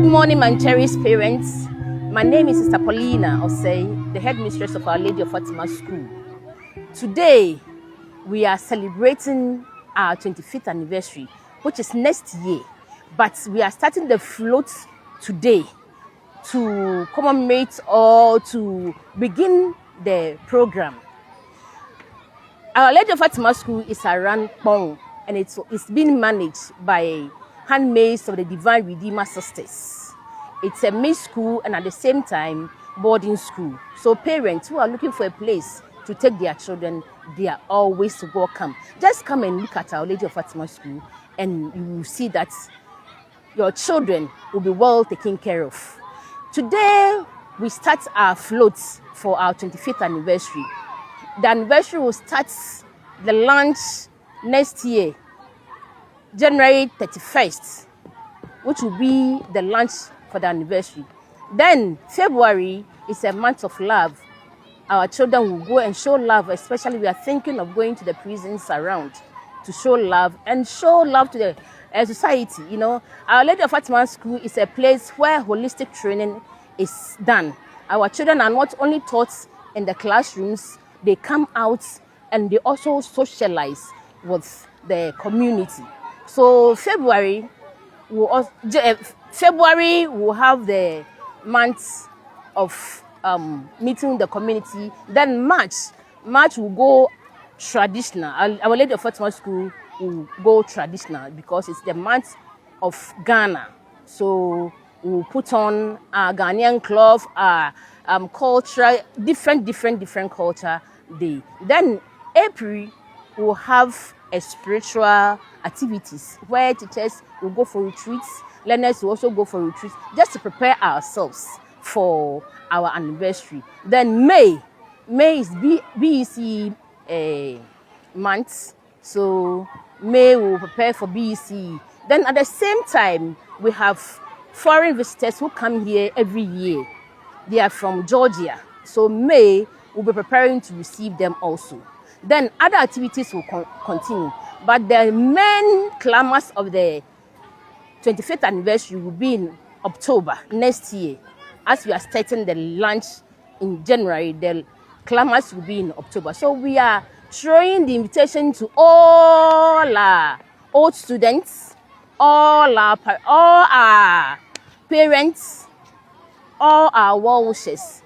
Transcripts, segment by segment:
morning, my cherished parents. My name is Sister Paulina Osei, the headmistress of Our Lady of Fatima School. Today, we are celebrating our 25th anniversary, which is next year. But we are starting the float today to commemorate or to begin the program. Our Lady of Fatima School is around Pong, and it's being managed by handmaids of the Divine Redeemer Sisters. It's a mixed school and at the same time boarding school. So parents who are looking for a place to take their children, they are always welcome. Just come and look at Our Lady of Fatima School and you will see that your children will be well taken care of. Today, we start our float for our 25th anniversary. The anniversary will start the launch next year, January 31st, which will be the launch for the anniversary. Then February is a month of love. Our children will go and show love, especially we are thinking of going to the prisons around to show love to the society. You know, Our Lady of Fatima School is a place where holistic training is done. Our children are not only taught in the classrooms, they come out and they also socialize with the community. So February will have the month of meeting the community. Then March will go traditional. Our Lady of Fatima School will go traditional because it's the month of Ghana. So we'll put on our Ghanaian cloth, our culture, different culture day. Then April will have a spiritual activities where teachers will go for retreats, learners will also go for retreats, just to prepare ourselves for our anniversary. Then May is BEC month, so May will prepare for BEC. Then at the same time, we have foreign visitors who come here every year. They are from Georgia, so May will be preparing to receive them also. Then other activities will continue, but the main climax of the 25th anniversary will be in October next year. As we are starting the launch in January, the climax will be in October. So we are throwing the invitation to all our old students, all our parents, all our well wishers.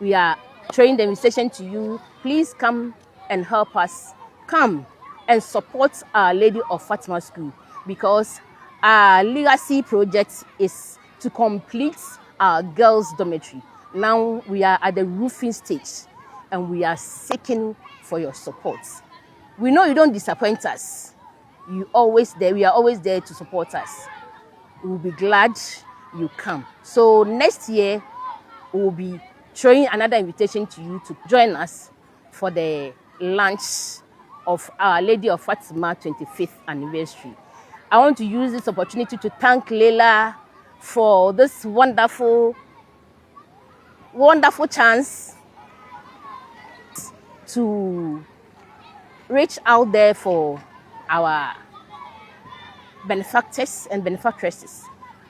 We are throwing the invitation to you. Please come and help us. Come and support Our Lady of Fatima School, because our legacy project is to complete our girls' dormitory. Now we are at the roofing stage and we are seeking for your support. We know you don't disappoint us. You always there. We are always there to support us. We will be glad you come. So next year we will be throwing another invitation to you to join us for the launch of Our Lady of Fatima 25th anniversary. I want to use this opportunity to thank Leila for this wonderful chance to reach out there for our benefactors and benefactresses.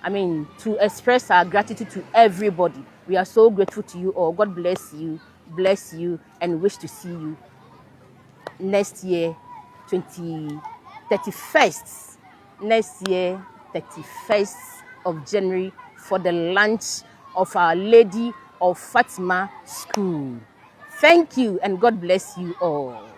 I mean, to express our gratitude to everybody. We are so grateful to you all. God bless you, and wish to see you next year, 31st. Next year, 31st of January, for the launch of Our Lady of Fatima School. Thank you, and God bless you all.